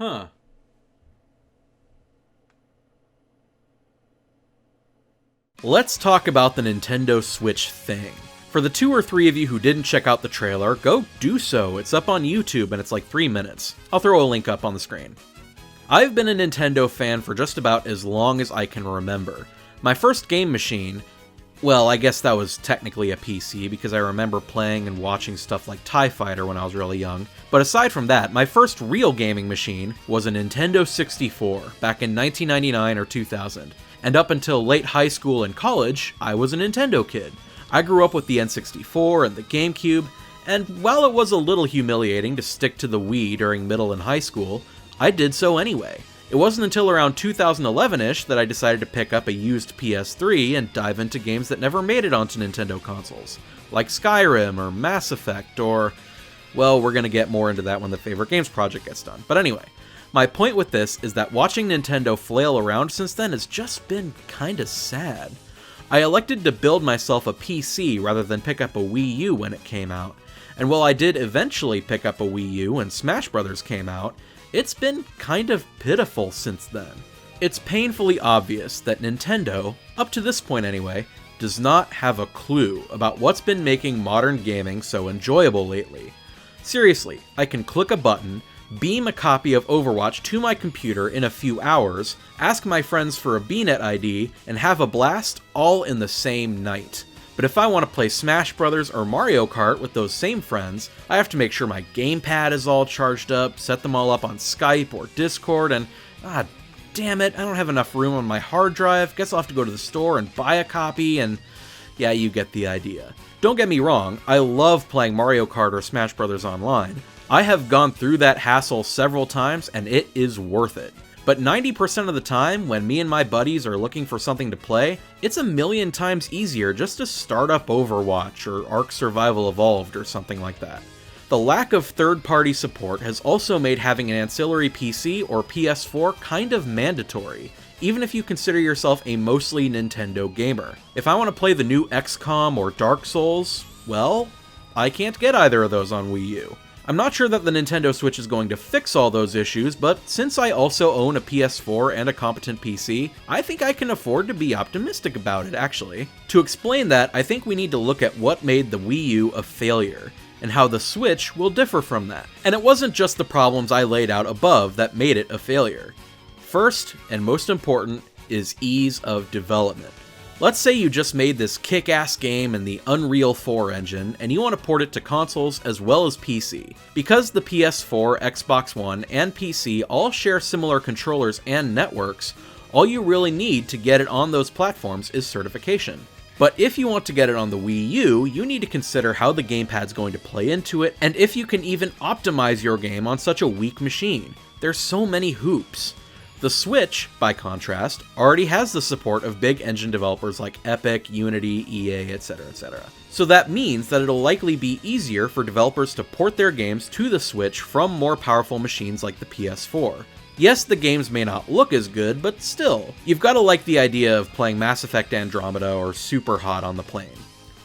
Huh. Let's talk about the Nintendo Switch thing. For the 2 or 3 of you who didn't check out the trailer, go do so. It's up on YouTube and it's like 3 minutes. I'll throw a link up on the screen. I've been a Nintendo fan for just about as long as I can remember. My first game machine, well, I guess that was technically a PC because I remember playing and watching stuff like TIE Fighter when I was really young. But aside from that, my first real gaming machine was a Nintendo 64 back in 1999 or 2000. And up until late high school and college, I was a Nintendo kid. I grew up with the N64 and the GameCube, and while it was a little humiliating to stick to the Wii during middle and high school, I did so anyway. It wasn't until around 2011-ish that I decided to pick up a used PS3 and dive into games that never made it onto Nintendo consoles, like Skyrim or Mass Effect or, well, we're gonna get more into that when the Favorite Games project gets done. But anyway, my point with this is that watching Nintendo flail around since then has just been kinda sad. I elected to build myself a PC rather than pick up a Wii U when it came out, and while I did eventually pick up a Wii U when Smash Bros. Came out, it's been kind of pitiful since then. It's painfully obvious that Nintendo, up to this point anyway, does not have a clue about what's been making modern gaming so enjoyable lately. Seriously, I can click a button, beam a copy of Overwatch to my computer in a few hours, ask my friends for a BNet ID, and have a blast all in the same night. But if I want to play Smash Bros. Or Mario Kart with those same friends, I have to make sure my gamepad is all charged up, set them all up on Skype or Discord, and damn it, I don't have enough room on my hard drive, guess I'll have to go to the store and buy a copy, and yeah, you get the idea. Don't get me wrong, I love playing Mario Kart or Smash Bros. Online. I have gone through that hassle several times, and it is worth it. But 90% of the time, when me and my buddies are looking for something to play, it's a million times easier just to start up Overwatch or Ark Survival Evolved or something like that. The lack of third-party support has also made having an ancillary PC or PS4 kind of mandatory, even if you consider yourself a mostly Nintendo gamer. If I want to play the new XCOM or Dark Souls, well, I can't get either of those on Wii U. I'm not sure that the Nintendo Switch is going to fix all those issues, but since I also own a PS4 and a competent PC, I think I can afford to be optimistic about it, actually. To explain that, I think we need to look at what made the Wii U a failure, and how the Switch will differ from that. And it wasn't just the problems I laid out above that made it a failure. First, and most important, is ease of development. Let's say you just made this kick-ass game in the Unreal 4 engine, and you want to port it to consoles as well as PC. Because the PS4, Xbox One, and PC all share similar controllers and networks, all you really need to get it on those platforms is certification. But if you want to get it on the Wii U, you need to consider how the gamepad's going to play into it, and if you can even optimize your game on such a weak machine. There's so many hoops. The Switch, by contrast, already has the support of big engine developers like Epic, Unity, EA, etc., etc. So that means that it'll likely be easier for developers to port their games to the Switch from more powerful machines like the PS4. Yes, the games may not look as good, but still, you've got to like the idea of playing Mass Effect Andromeda or Superhot on the plane.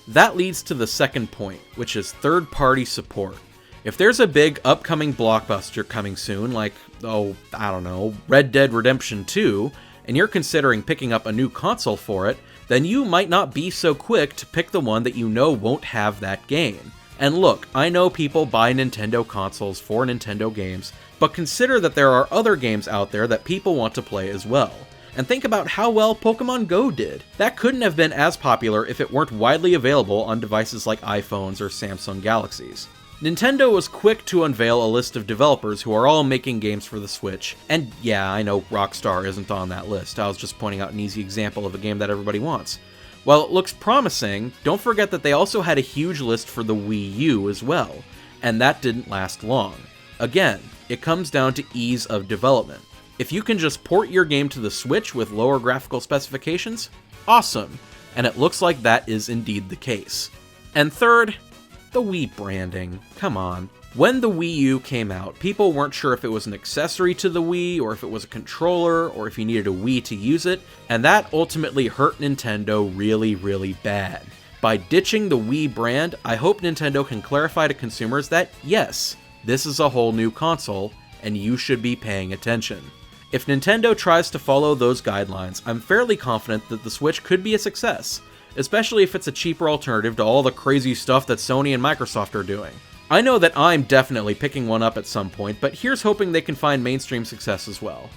That leads to the second point, which is third-party support. If there's a big upcoming blockbuster coming soon, like, Red Dead Redemption 2, and you're considering picking up a new console for it, then you might not be so quick to pick the one that you know won't have that game. And look, I know people buy Nintendo consoles for Nintendo games, but consider that there are other games out there that people want to play as well. And think about how well Pokemon Go did. That couldn't have been as popular if it weren't widely available on devices like iPhones or Samsung Galaxies. Nintendo was quick to unveil a list of developers who are all making games for the Switch, and yeah, I know Rockstar isn't on that list, I was just pointing out an easy example of a game that everybody wants. While it looks promising, don't forget that they also had a huge list for the Wii U as well, and that didn't last long. Again, it comes down to ease of development. If you can just port your game to the Switch with lower graphical specifications, awesome, and it looks like that is indeed the case. And third, the Wii branding. Come on. When the Wii U came out, people weren't sure if it was an accessory to the Wii, or if it was a controller, or if you needed a Wii to use it, and that ultimately hurt Nintendo really, really bad. By ditching the Wii brand, I hope Nintendo can clarify to consumers that, yes, this is a whole new console, and you should be paying attention. If Nintendo tries to follow those guidelines, I'm fairly confident that the Switch could be a success, especially if it's a cheaper alternative to all the crazy stuff that Sony and Microsoft are doing. I know that I'm definitely picking one up at some point, but here's hoping they can find mainstream success as well.